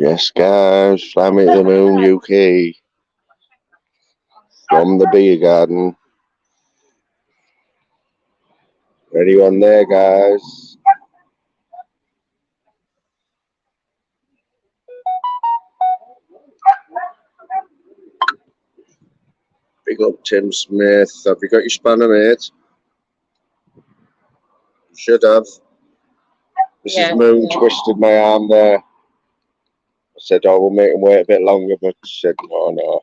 Yes, guys, Fly Me to the Moon UK from the beer garden. Anyone there, guys? Big up Tim Smith. Have you got your spanner, mate? You should have. Mrs. Moon twisted my arm there. I said, oh, we'll make him wait a bit longer, but she said, no.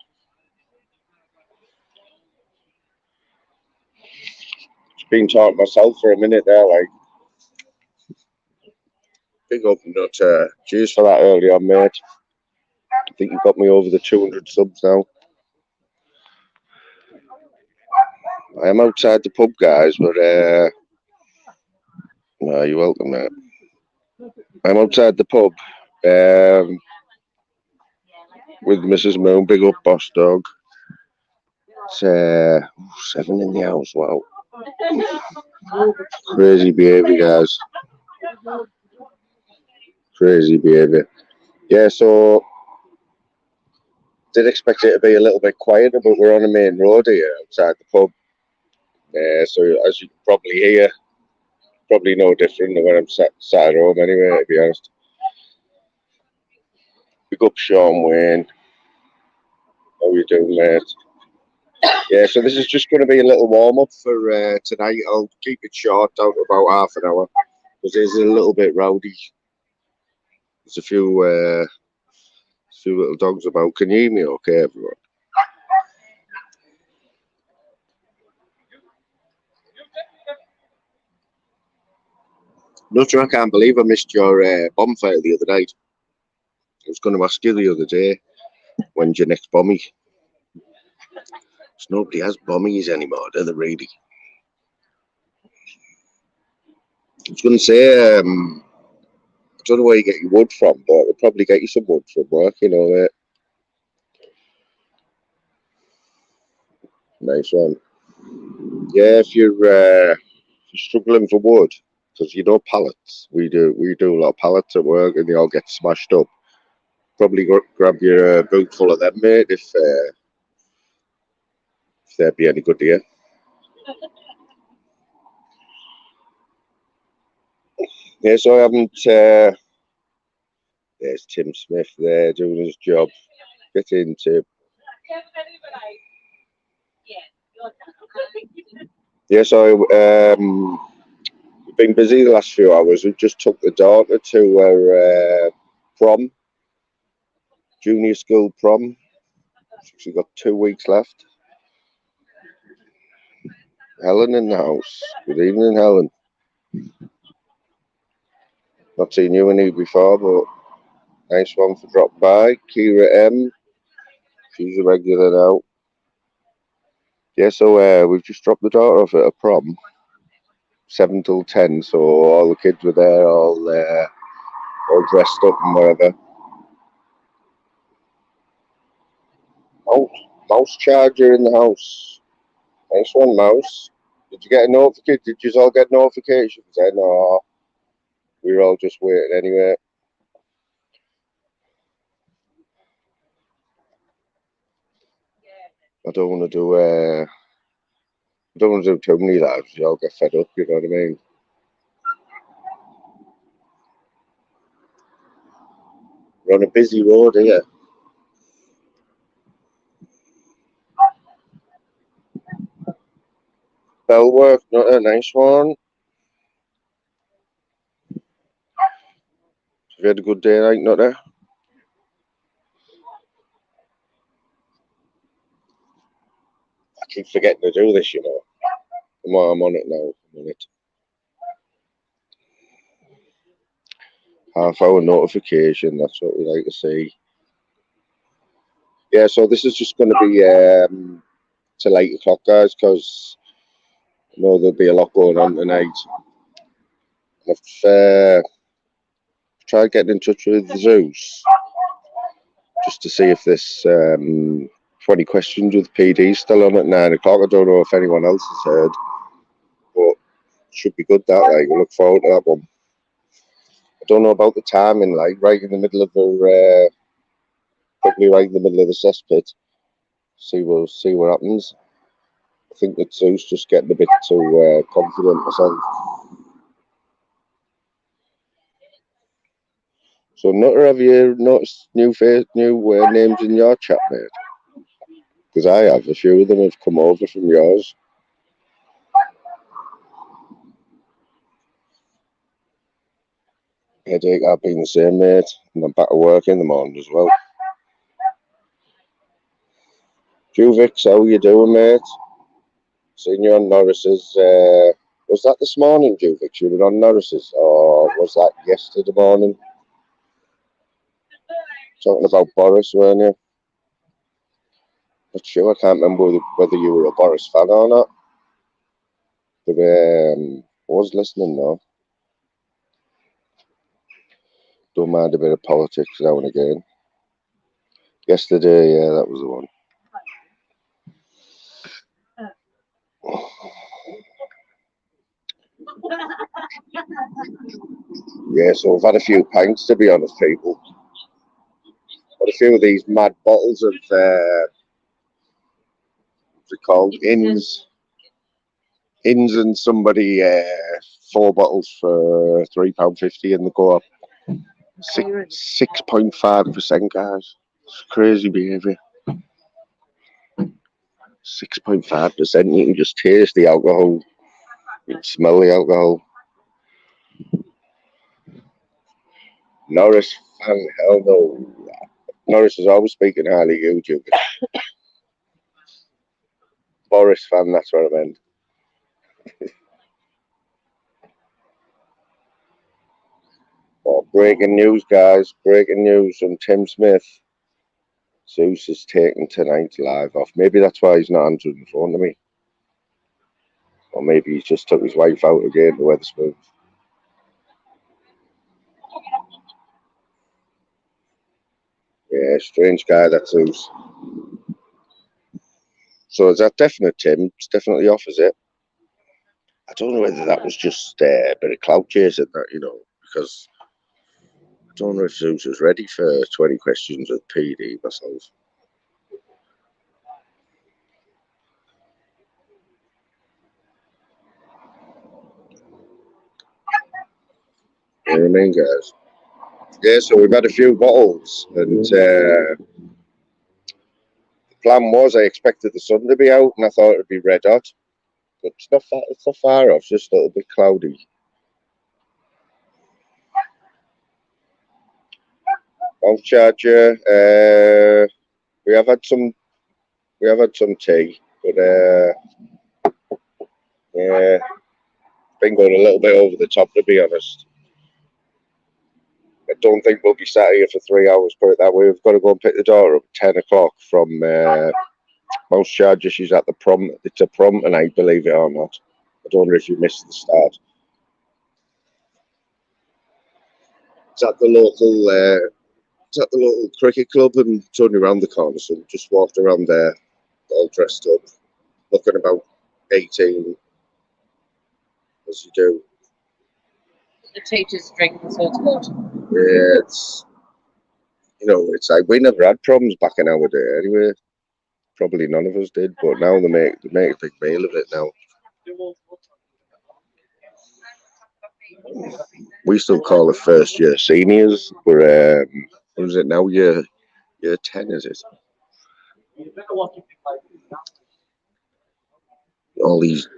Just been talking myself for a minute there, like. Big up Nutter. Cheers for that early on, mate. I think you got me over the 200 subs now. I am outside the pub, guys, but no, you're welcome, mate. I'm outside the pub with Mrs. Moon. Big up, boss dog. It's 7 in the house. Wow, crazy behaviour, guys. Crazy behaviour. Yeah, so did expect it to be a little bit quieter, but we're on the main road here outside the pub. So as you can probably hear, probably no different than when I'm sat at home anyway, to be honest. Big up Sean Wayne. How you doing, mate? Yeah, so this is just going to be a little warm-up for tonight. I'll keep it short, down to about half an hour, because it is a little bit rowdy. There's a few little dogs about. Can you hear me okay, everyone? Nutter, I can't believe I missed your bonfire the other night. I was going to ask you the other day, when's your next bommy? Because nobody has bommies anymore, do they, really? I was going to say, I don't know where you get your wood from, but I'll probably get you some wood from work, you know. Nice one. Yeah, if you're struggling for wood, because you know pallets, we do a lot of pallets at work, and they all get smashed up. Probably grab your boot full of them, mate, if they'd be any good to you. Yeah, so I haven't. There's Tim Smith there doing his job. Get in, Tim. Yeah, so we've been busy the last few hours. We just took the daughter to her prom, junior school prom. She's got 2 weeks left. Helen in the house. Good evening, Helen. Not seen you any before, but nice one for drop by. Kira M. She's a regular now. Yeah, so we've just dropped the daughter off at a prom. 7 till 10, so all the kids were there, all dressed up and whatever. Oh, mouse charger in the house. Nice one, mouse. Did you get a notification? Did you all get notifications? I know. We were all just waiting anyway. I don't want to do too many lives. You all get fed up. You know what I mean? We're on a busy road here. Bell work, not a nice one. Have you had a good day, like, not there? I keep forgetting to do this, you know. I'm on it now. I'm on it. Half-hour notification. That's what we like to see. Yeah, so this is just going to be till 8 o'clock, guys, because I know there'll be a lot going on tonight. I've tried getting in touch with Zeus just to see if this 20 questions with PD is still on at 9 o'clock. I don't know if anyone else has heard, but it should be good that, like, we look forward to that one. I don't know about the timing, like right in the middle of the probably right in the middle of the cesspit. See what happens. I think that Sue's just getting a bit too confident herself. So, Nutter, have you noticed new names in your chat, mate? Because I have. A few of them have come over from yours. Headache, I've been the same, mate. And I'm back to work in the morning as well. Juvix, how you doing, mate? Seen you on Norris's. Was that this morning, Juvix? You were on Norris's? Or was that yesterday morning? Talking about Boris, weren't you? Not sure. I can't remember whether you were a Boris fan or not. But I was listening though. Don't mind a bit of politics now and again. Yesterday, yeah, that was the one. Yeah, so I've had a few pints, to be honest, people. Had a few of these mad bottles of, what's it called? Inns and somebody, 4 bottles for £3.50 in the co-op. 6.5%, guys. It's crazy behaviour. 6.5%. You can just taste the alcohol. You can smell the alcohol. Norris fan, hell no. Norris is always speaking highly of you, Jupiter. Boris fan, that's what I meant. Oh, breaking news, guys. Breaking news from Tim Smith. Zeus is taking tonight's live off. Maybe that's why he's not answering the phone to me. Or maybe he's just took his wife out again to Wetherspoons. Yeah, strange guy, that Zeus. So is that definite, Tim? It's definitely off, is it? I don't know whether that was just a bit of clout chasing, that, because I don't know if Zeus was ready for 20 questions with PD myself. You know what I mean, guys? Yeah, so we've had a few bottles, and the plan was I expected the sun to be out, and I thought it would be red hot, but it's not far off, just a little bit cloudy. Mouth charger. We have had some tea, but yeah, been going a little bit over the top, to be honest. I don't think we'll be sat here for 3 hours, put it that way. We've got to go and pick the daughter up at 10 o'clock from Mouth charger. She's at the prom. It's a prom tonight, believe it or not. I don't know if you missed the start. It's at the local cricket club, and it's only around the corner, so we just walked around there, all dressed up, looking about 18, as you do. The teacher's drinking, so it's good. Yeah, it's like we never had problems back in our day anyway. Probably none of us did, but now they make a big meal of it now. We still call it first year seniors. We're what is it now? Year 10, is it? All these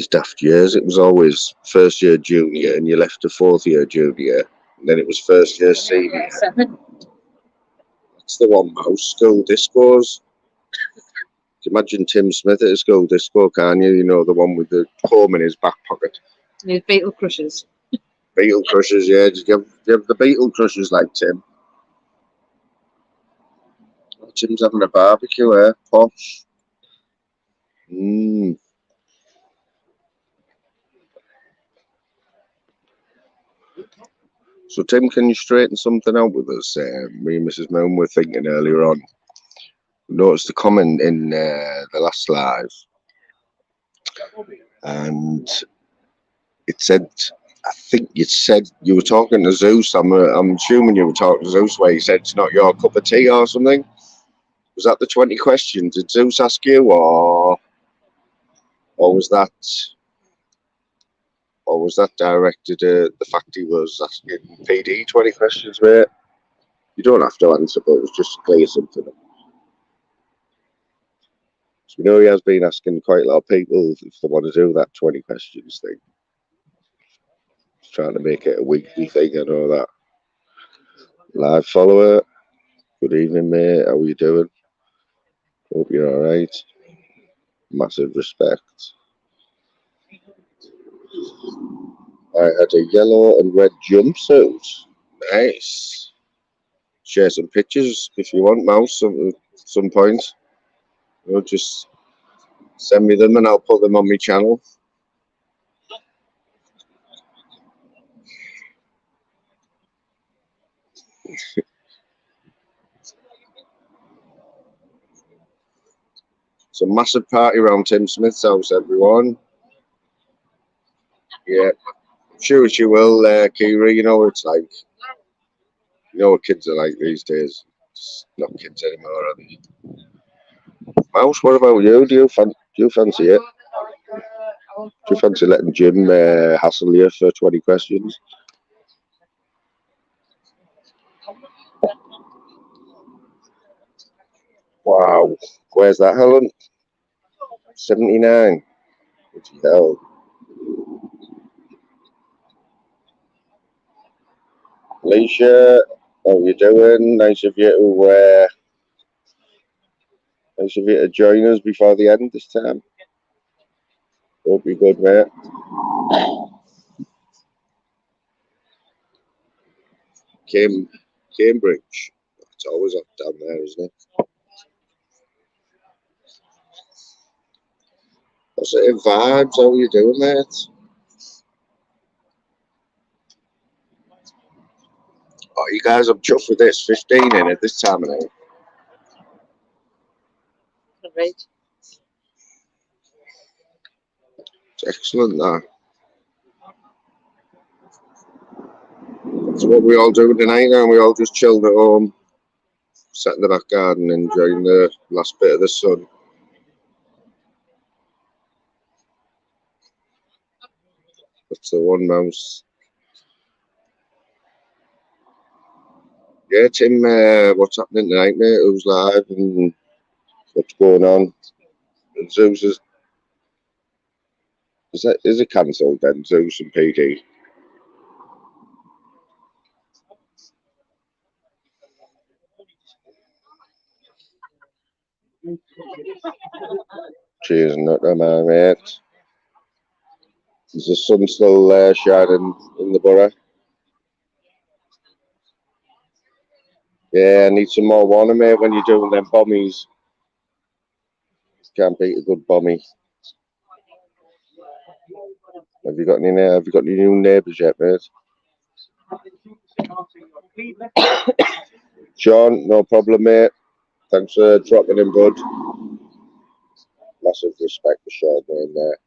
daft years. It was always first year junior, and you left to 4th year junior, and then it was first year senior. 7. That's the one, Mouse. School discos. Imagine Tim Smith at a school disco, can't you? The one with the comb in his back pocket. His Beetle Crushers. Beetle Crushers, yeah. Did you have the Beetle Crushers like Tim? Oh, Tim's having a barbecue, eh? Posh. So, Tim, can you straighten something out with us? Me and Mrs. Moon were thinking earlier on. We noticed a comment in the last live, and it said I think you said you were talking to Zeus. I'm assuming you were talking to Zeus where you said it's not your cup of tea or something. Was that the 20 questions? Did Zeus ask you, or was that directed at the fact he was asking PD 20 questions, mate? You don't have to answer, but it was just to clear something up. So we know he has been asking quite a lot of people if they want to do that 20 questions thing. He's trying to make it a weekly thing and all that. Live follower, good evening, mate. How are you doing? Hope you're alright. Massive respect. I had a yellow and red jumpsuit. Nice. Share some pictures if you want, Mouse, at some point. Just send me them and I'll put them on my channel. It's a massive party around Tim Smith's house, everyone. Yeah, I'm sure she will, Kira. You know what it's like. You know what kids are like these days. It's not kids anymore, are they? Mouse, what about you? Do you fancy it? Do you fancy letting Jim hassle you for 20 questions? Wow. Where's that, Helen? 79. What the hell? Alicia, how you doing? Nice of you to join us before the end this time. Hope you're good, mate. Cambridge. It's always up down there, isn't it? Positive vibes. How are you doing, mate? Oh, you guys, I'm chuffed with this. 15 in it this time of night. Great. It's excellent, that. That's what we all do tonight, and we all just chilled at home, sat in the back garden, enjoying the last bit of the sun. That's the one, Mouse. Yeah, Tim, what's happening tonight, mate? Who's live and what's going on? And Zeus is it cancelled then? Zeus and PD. Cheers, not my mate. Is the sun still shining in the borough? Yeah, I need some more water, mate, when you're doing them bommies. Can't beat a good bombie. Have you got any new neighbours yet, mate? Sean, no problem, mate. Thanks for dropping in, bud. Massive respect for Sean in there.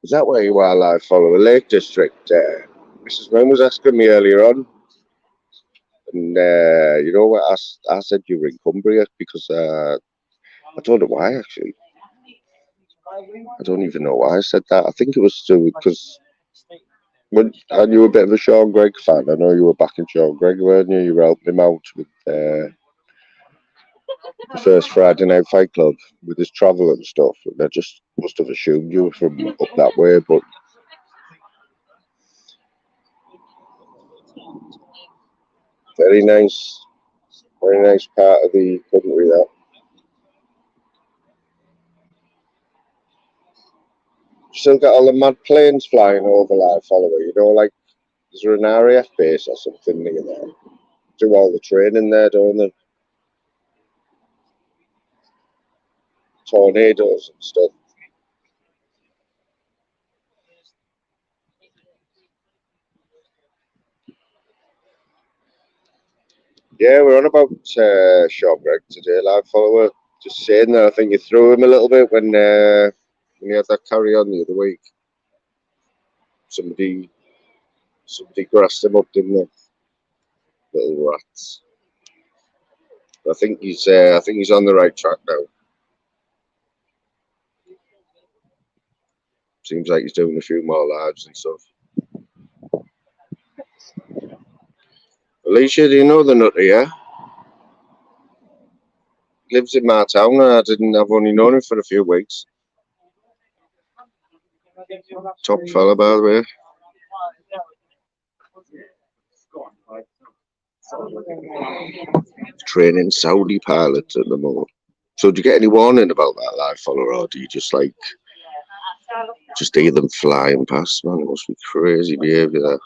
Is that where you are, live follower? Lake District. Mrs. Moon was asking me earlier on, and you know what? I said you were in Cumbria because I don't know why actually. I don't even know why I said that. I think it was because when I knew a bit of a Sean Gregg fan. I know you were backing Sean Gregg, weren't you? You were helping him out with the first Friday Night Fight Club with his travel and stuff. And I just must have assumed you were from up that way, but very nice part of the country, that. Still got all the mad planes flying over, like, follower. You know, like, is there an RAF base or something near there? Do all the training there, don't they? Tornadoes and stuff. Yeah, we're on about Sean Greg today, live follower. Just saying that I think you threw him a little bit when you had that carry on the other week. Somebody grassed him up, didn't they? Little rats. I think he's on the right track now. Seems like he's doing a few more lives and stuff. Alicia, do you know the nutter, yeah? Lives in my town and I've only known him for a few weeks. Top fella, by the way. Training Saudi pilots at the moment. So do you get any warning about that live follower, or do you just hear them flying past? Man, it must be crazy behaviour there.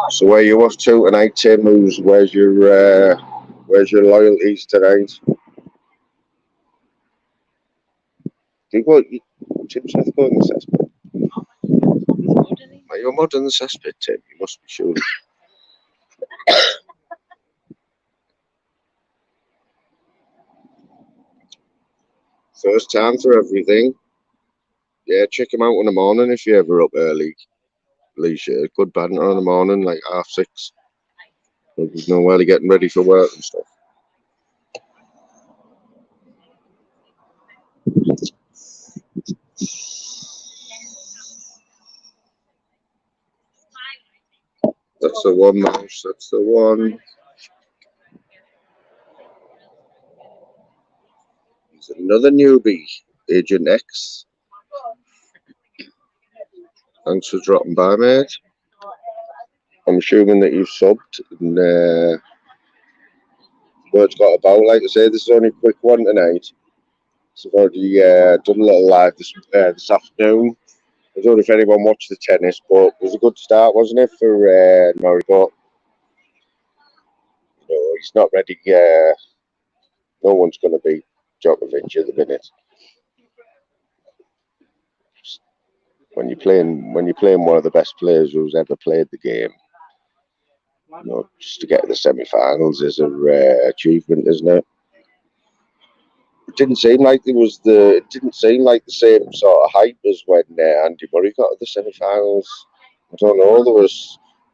So where you off to tonight, Tim? Where's your loyalties tonight? Do you go? Tim Smith go in the cesspit? Are you a mod in the cesspit, Tim? You must be sure. First time for everything. Yeah, check him out in the morning if you're ever up early. Alicia, good banter in the morning, like 6:30. There's no way getting ready for work and stuff. That's the one, Mouse. That's the one. There's another newbie, Agent X. Thanks for dropping by, mate. I'm assuming that you've subbed and word's got about. Like I say, this is only a quick one tonight. So I've already done a little live this afternoon. I don't know if anyone watched the tennis, but it was a good start, wasn't it, for Noriko? You know, he's not ready. No one's going to beat Djokovic at the minute. When you're playing one of the best players who's ever played the game, you know, just to get to the semi-finals is a rare achievement, isn't it? It didn't seem like the same sort of hype as when Andy Murray got to the semi-finals. I don't know.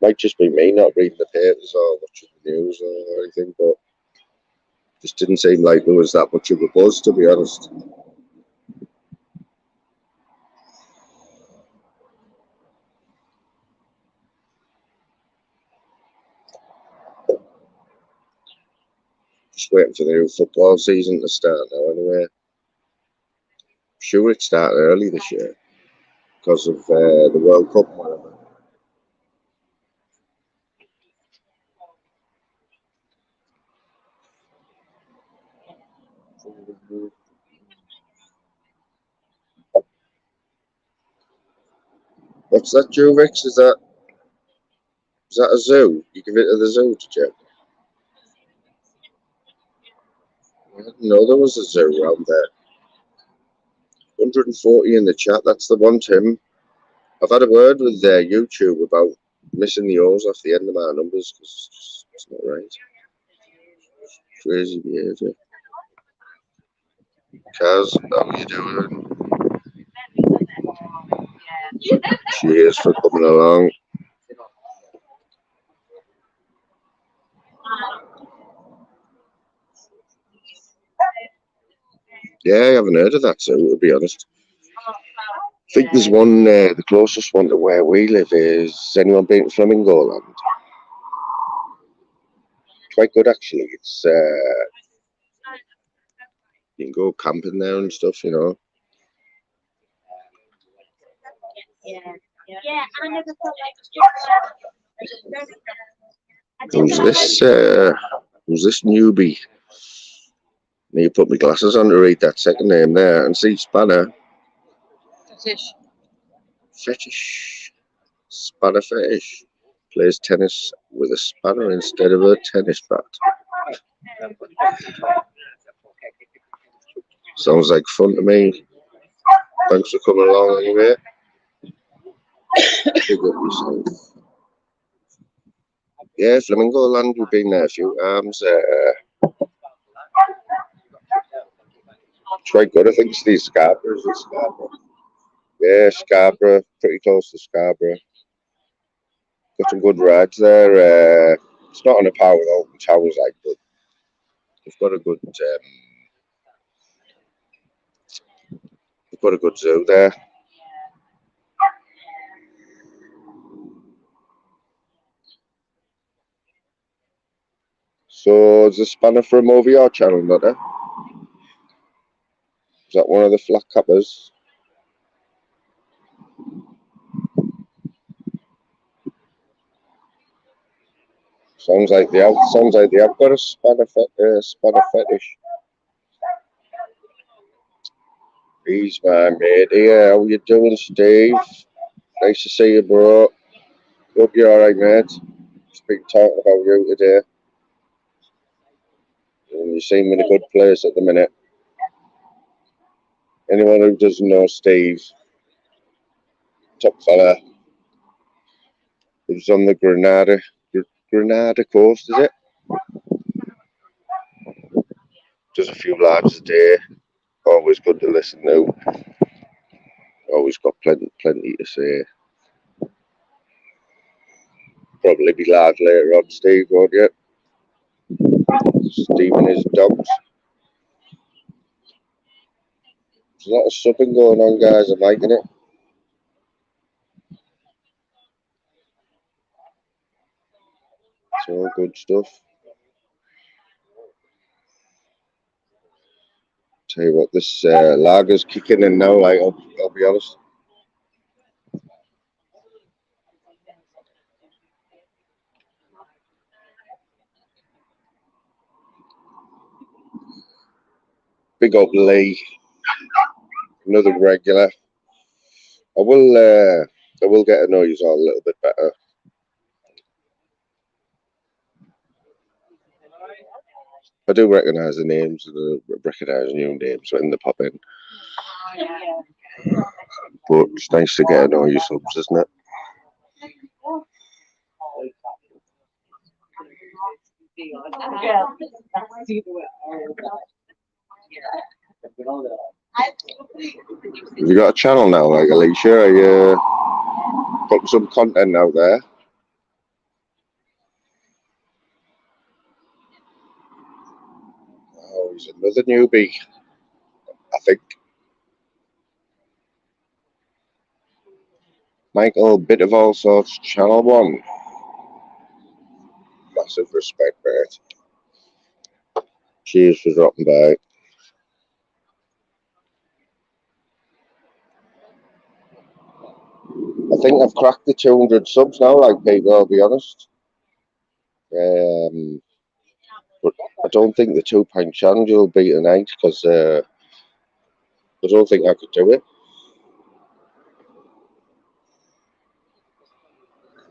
Might just be me not reading the papers or watching the news or anything, but it just didn't seem like there was that much of a buzz, to be honest. Just waiting for the new football season to start now, anyway. I'm sure it started early this year because of the World Cup and whatever. What's that, Juvix? Is that a zoo? You give it to the zoo to check? I didn't know there was a zoo around there. 140 in the chat. That's the one, Tim. I've had a word with YouTube about missing the O's off the end of my numbers because it's not right. Crazy behaviour. Kaz, how are you doing? Cheers for coming along. Yeah, I haven't heard of that zoo, to be honest. I think there's one, the closest one to where we live is, anyone been to Flamingo Land? Quite good, actually. It's you can go camping there and stuff, you know. Who's this newbie? Need to put my glasses on to read that second name there and see Spanner. Fetish. Spanner Fetish. Plays tennis with a spanner instead of a tennis bat. Sounds like fun to me. Thanks for coming along anyway. Big up yourself. Yeah, Flamingo Land, we've been there a few times. It's quite good. I think it's the Scarborough. Is it Scarborough? Yeah, Scarborough. Pretty close to Scarborough. Got some good rides there. It's not on a power though. The tower's like, but they've got a good. They've got a good zoo there. So is the spanner for a movie or channel, not it? Is that one of the flat cappers? Sounds like they have. Sounds like they have got a spanner fetish. He's my mate here. How you doing, Steve? Nice to see you, bro. Hope you're alright, mate. Just been talking about you today. And you seem in a good place at the minute. Anyone who doesn't know Steve, top fella, lives on the Granada coast, is it? Does a few lives a day. Always good to listen to. Always got plenty to say. Probably be live later on, Steve, won't you? Steve and his dogs. There's a lot of supping going on, guys. I'm liking it. It's all good stuff. Tell you what, this lager's kicking in now, like, I'll be honest. Big up Lee, another regular. I will get to know you all a little bit better. I do recognise the names, and I recognise new names when they pop in. But it's nice to get to know you subs, isn't it? Have you got a channel now, like Alicia? Are you putting some content out there? Oh, he's another newbie, I think. Michael, bit of all sorts, channel 1. Massive respect, mate. Cheers for dropping by. I think I've cracked the 200 subs now, like people, I'll be honest. But I don't think the 2 pint challenge will beat tonight because I don't think I could do it.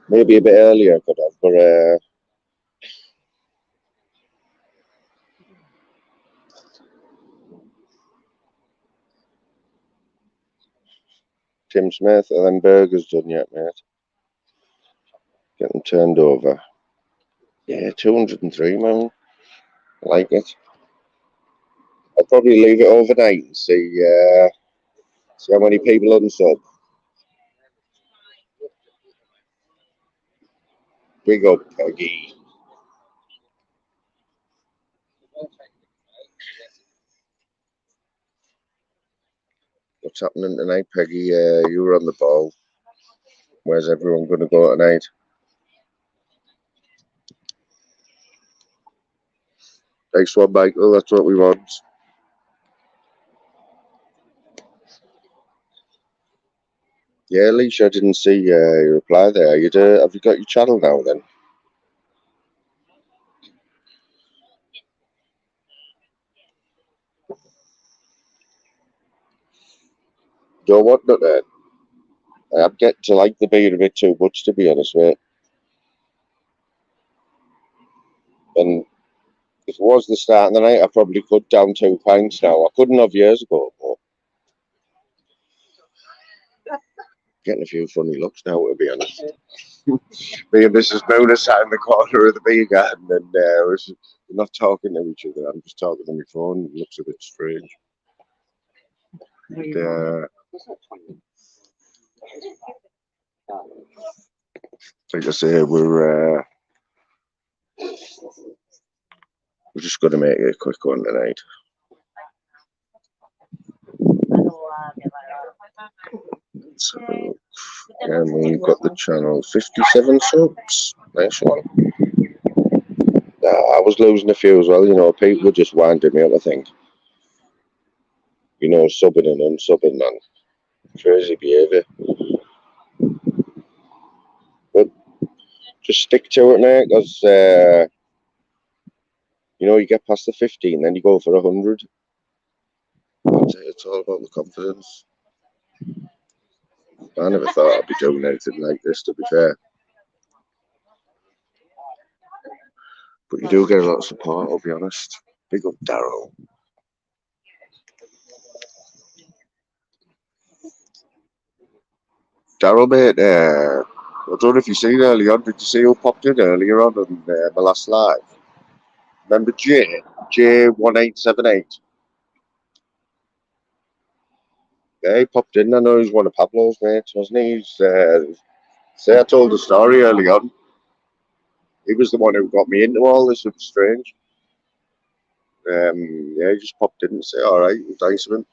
Maybe a bit earlier I could have, but Tim Smith, are them burgers done yet, mate? Get them turned over. Yeah, 203, man. I like it. I'll probably leave it overnight and see how many people unsub. Big up, Peggy. What's happening tonight, Peggy? You were on the ball. Where's everyone going to go tonight? Nice one, Michael. That's what we want. Yeah, Alicia, I didn't see your reply there. Have you got your channel now then? Don't want that then. I'm getting to like the beer a bit too much, to be honest, mate. And If it was the start of the night, I probably could down 2 pints now. I couldn't have years ago, but getting a few funny looks now, to be honest. Me and Mrs. Moon sat in the corner of the beer garden and we're not talking to each other. I'm just talking to my phone. It looks a bit strange. And, like I say, we're just going to make it a quick one tonight. So, and we've got the channel 57 subs. Nice one. I was losing a few as well, you know. People were just winding me up, I think. You know, subbing and unsubbing, man. Crazy behaviour. But just stick to it, mate, because, you know, you get past the 15, then you go for 100. It's all about the confidence. I never thought I'd be doing anything like this, to be fair. But you do get a lot of support, I'll be honest. Big up Daryl. Daryl, mate, I don't know if you seen earlier on. Did you see who popped in earlier on my last live? Remember J1878? Yeah, he popped in. I know he's one of Pablo's mates, wasn't he? Say I told the story early on. He was the one who got me into all this. It was strange. Yeah, he just popped in and said, alright, thanks for him.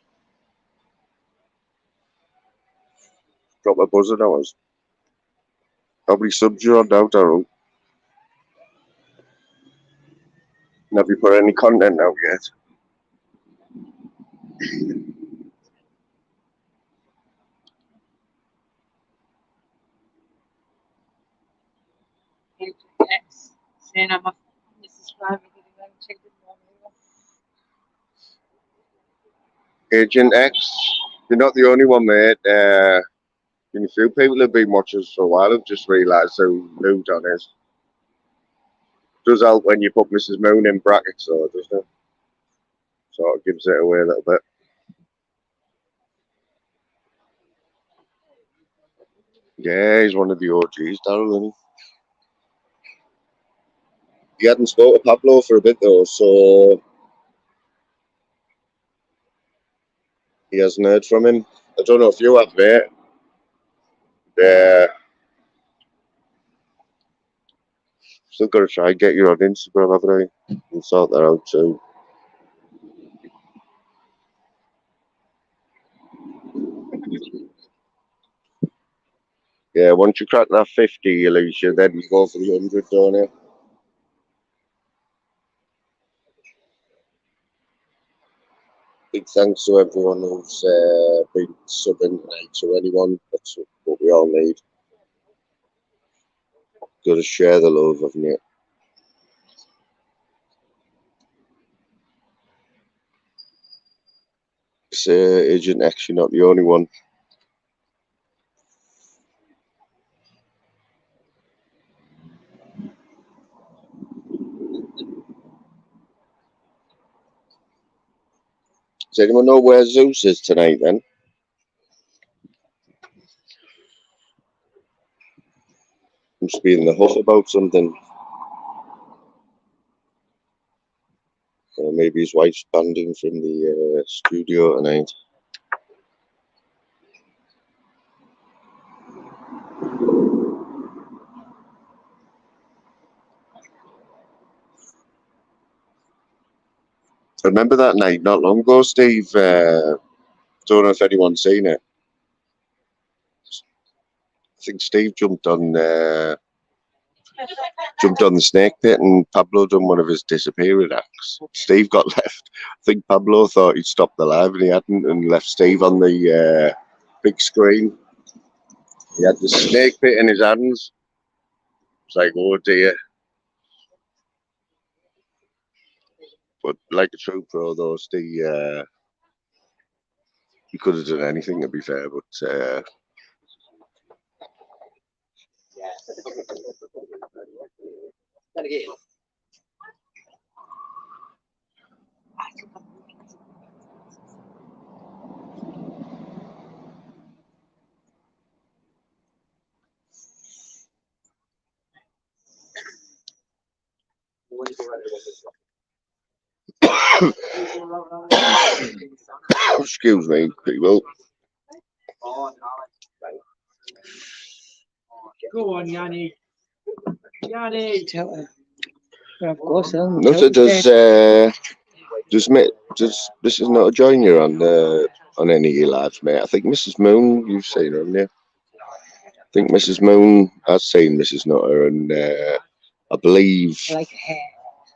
Drop a buzzer now. How many subs you on now, Daryl? And have you put any content out yet? Saying I'm a subscriber. Agent X, you're not the only one, mate. A few people have been watching us for a while have just realised how new Don is. Does help when you put Mrs. Moon in brackets, though, doesn't it? Sort of gives it away a little bit. Yeah, he's one of the OGs, Daryl, isn't he? He hadn't spoken to Pablo for a bit, though, so he hasn't heard from him. I don't know if you have, mate. Still got to try and get you on Instagram, haven't I? And sort that out too. Yeah, once you crack that 50, Alicia, then you go for the 100, don't you? Big thanks to everyone who's been subbing tonight, to anyone. That's what we all need. Got to share the love, haven't you? Agent X, you're not the only one. Does anyone know where Zeus is tonight, then? Must be in the huff about something. Or maybe his wife's banding from the studio tonight. I remember that night not long ago, Steve. Don't know if anyone's seen it. I think Steve jumped on the snake pit, and Pablo done one of his disappearing acts. Steve got left. I think Pablo thought he'd stopped the live, and he hadn't, and left Steve on the big screen. He had the snake pit in his hands. It's like, oh dear. But like a true pro, though, Steve, he could have done anything, to be fair, but Excuse me, people. Go on, Yanni. Yanni. Tell her. Well, of course, Nothing does Mrs. not join you on any of your lives, mate? I think Mrs. Moon, you've seen her, haven't you? I think Mrs. Moon has seen Mrs. Nutter, and I believe I like her hair.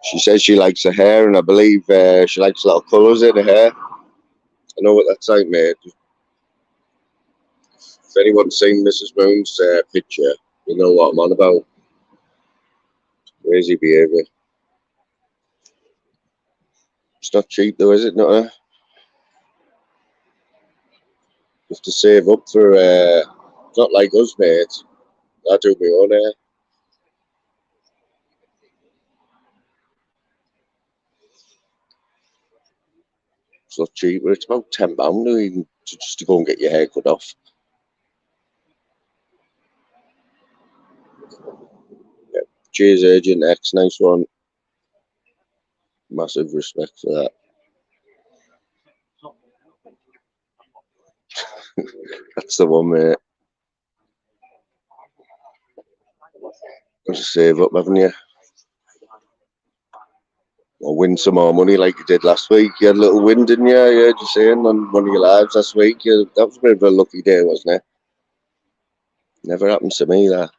she says she likes her hair, and I believe she likes a lot of colours in her hair. I know what that's like, mate. If anyone's seen Mrs. Moon's picture, you know what I'm on about. Crazy behaviour. It's not cheap though, is it, Nutter? You have to save up for, it's not like us, mate. I do my own hair. It's not cheaper. It's about £10 just to go and get your hair cut off. Yeah. Cheers, Agent X. Nice one. Massive respect for that. That's the one, mate. Got to save up, haven't you? Or win some more money like you did last week. You had a little win, didn't you? I heard you saying on one of your lives last week. That was a bit of a lucky day, wasn't it? Never happened to me, that.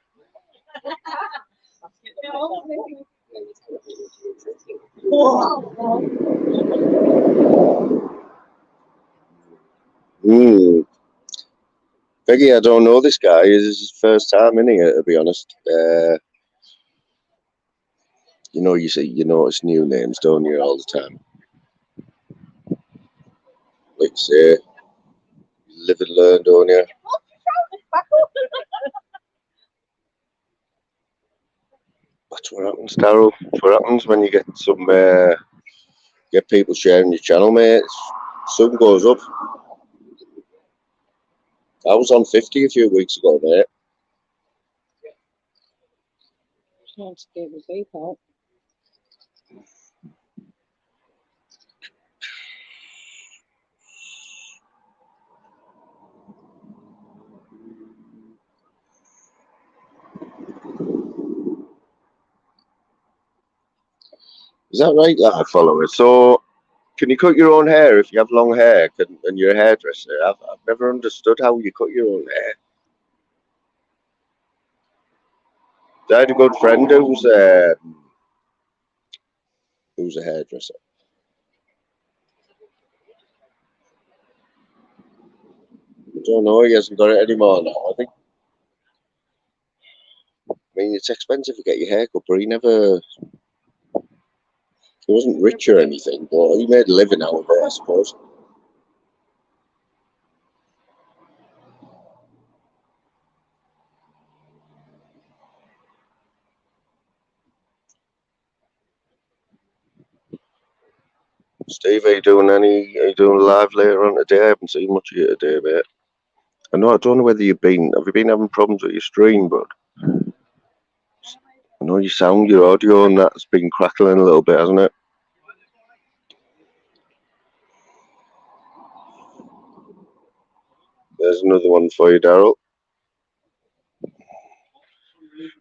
Peggy, I don't know this guy. This is his first time in here, to be honest. You know, you notice new names, don't you, all the time? Like you say, you live and learn, don't you? That's what happens, Daryl. That's what happens when you get get people sharing your channel, mate. Something goes up. I was on 50 a few weeks ago, mate. Let's get the vape out. Is that right, that follower? So, can you cut your own hair if you have long hair and you're a hairdresser? I've never understood how you cut your own hair. I had a good friend who's a hairdresser. I don't know, he hasn't got it anymore now, I think. I mean, it's expensive to get your hair cut, but he wasn't rich or anything, but he made a living out of it, I suppose. Steve, are you doing live later on today? I haven't seen much of you today, mate. I don't know whether have you been having problems with your stream, but I know your audio and that's been crackling a little bit, hasn't it? There's another one for you, Daryl.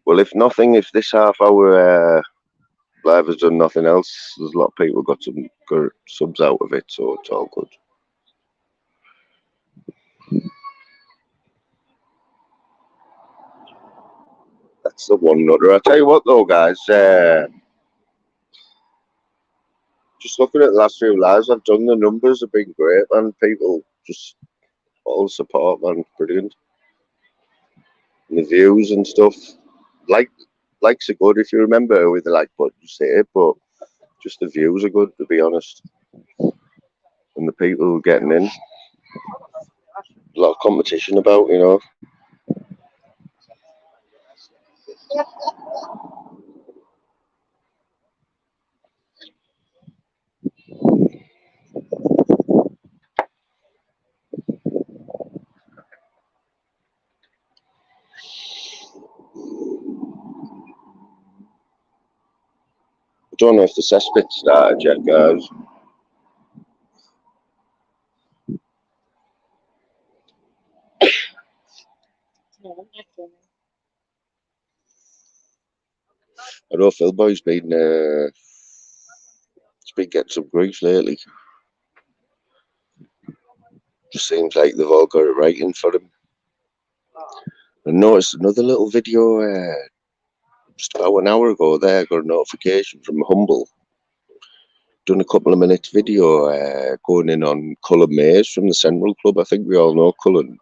Well, if this half hour live has done nothing else, there's a lot of people got some good subs out of it, so it's all good. That's the one, Nutter. I tell you what, though, guys. Just looking at the last few lives I've done, the numbers have been great, man. People just all support, man. Brilliant. And the views and stuff. Likes are good if you remember with the like button, you say it, but just the views are good, to be honest. And the people getting in. A lot of competition about, you know. I don't know if the cesspit started yet, guys. I know Philboy's been getting some grief lately. Just seems like they've all got it right in for him. I noticed another little video just about an hour ago there, got a notification from Humble. Done a couple of minutes video going in on Cullen Mays from the Central Club. I think we all know Cullen.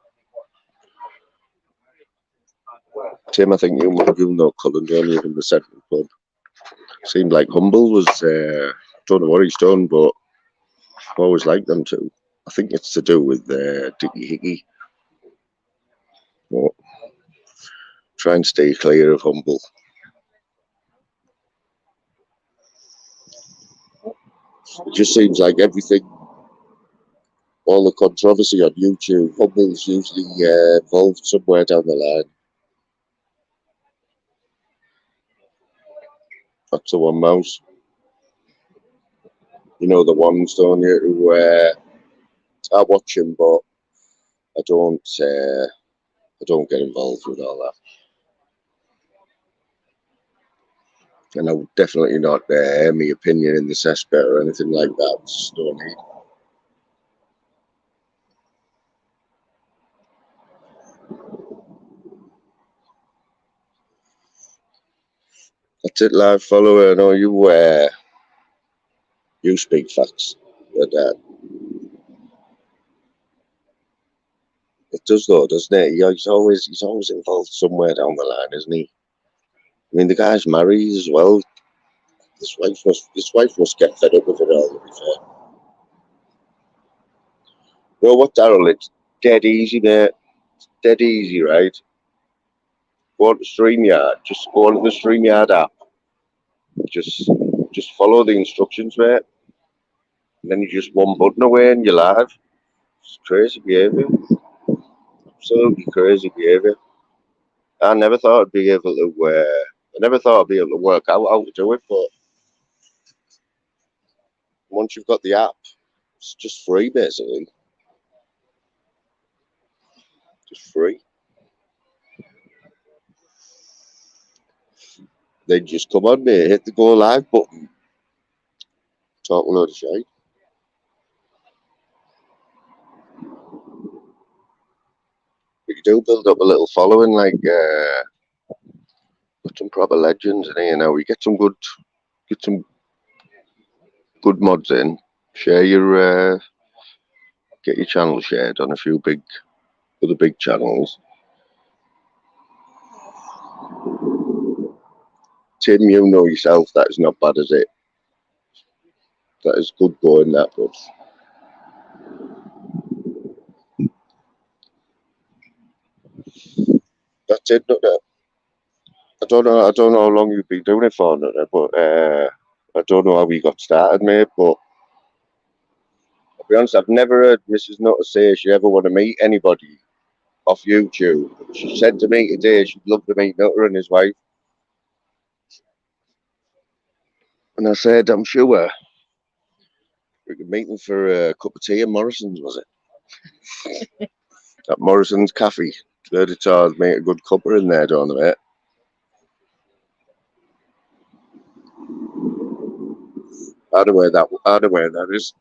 Tim, I think you know Cullen, don't you, from the Central Club. Seemed like Humble was, don't know what he's done, but I've always liked them too. I think it's to do with Dickie Hickey. But try and stay clear of Humble. It just seems like everything, all the controversy on YouTube, Humble's usually involved somewhere down the line. That's the one, Mouse. You know the ones, don't you, who I watch him, but I don't get involved with all that. And I would definitely not air my opinion in the cesspit or anything like that. Just don't need. That's it, live follower. I know you speak facts, but it does though, doesn't it? He's always involved somewhere down the line, isn't he? I mean, the guy's married as well. His wife must get fed up with it all, to be fair. You know what, Daryl? It's dead easy, mate. It's dead easy, right? Go on to StreamYard. Just go on to the StreamYard app. Just follow the instructions, mate. And then you just one button away and you're live. It's crazy behaviour. Absolutely crazy behaviour. I never thought I'd be able to. Work out how to do it, but once you've got the app, it's just free, basically. Just free. Then just come on, mate, hit the go live button. Talk a load of shit. But you do build up a little following, like got some proper legends in here now. We get some good mods in. Share your get your channel shared on a few other big channels. Tim, you know yourself that is not bad, is it? That is good going, that, but that's it, not that. I don't know how long you've been doing it for, but I don't know how we got started, mate, but I'll be honest, I've never heard Mrs. Nutter say she ever want to meet anybody off YouTube. She said to me today she'd love to meet Nutter and his wife. And I said, I'm sure we could meet them for a cup of tea at Morrison's, was it? At Morrison's Cafe. Heard it's hard, make a good cuppa in there, don't they, mate? Hardaway that is.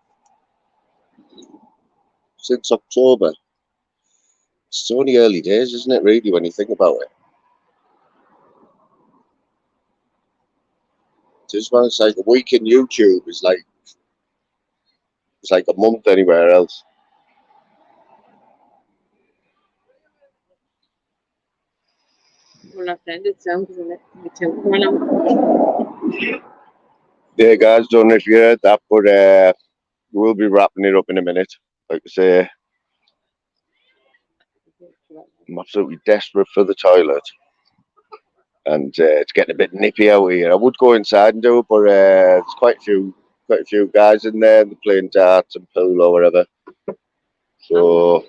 Since October. It's only early days, isn't it, really, when you think about it? It's like a week in YouTube is like a month anywhere else. We'll have to end it soon because Yeah, guys, don't know if you heard that, but we'll be wrapping it up in a minute. Like I say, I'm absolutely desperate for the toilet, and it's getting a bit nippy out here. I would go inside and do it, but there's quite a few guys in there. They're playing darts and pool or whatever. So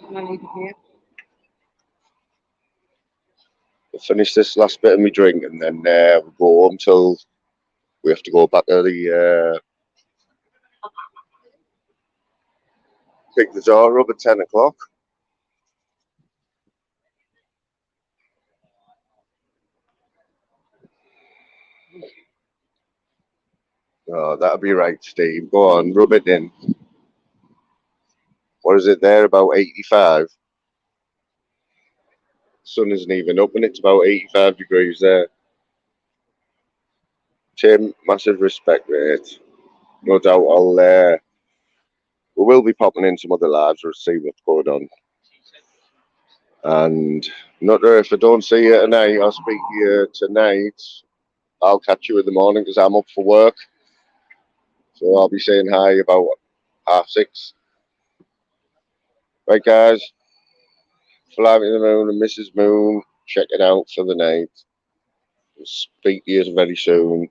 we'll finish this last bit of my drink, and then we'll go home till we have to go back to the pick the daughter up at 10 o'clock. Oh, that'll be right, Steve. Go on, rub it in. What is it there? About 85. Sun isn't even up, and it's about 85 degrees there. Tim, massive respect, mate. No doubt we will be popping in some other lives to see what's going on. And not sure if I don't see you tonight, I'll speak to you tonight. I'll catch you in the morning because I'm up for work. So I'll be saying hi about 6:30. Right, guys. Fly Me to the Moon and Mrs. Moon, check it out for the night. We'll speak to you very soon.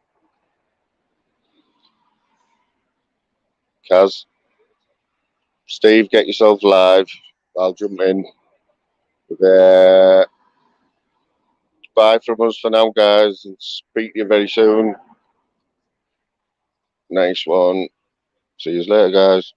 Kaz, Steve, get yourself live. I'll jump in. Bye from us for now, guys, and speak to you very soon. Nice one. See you later, guys.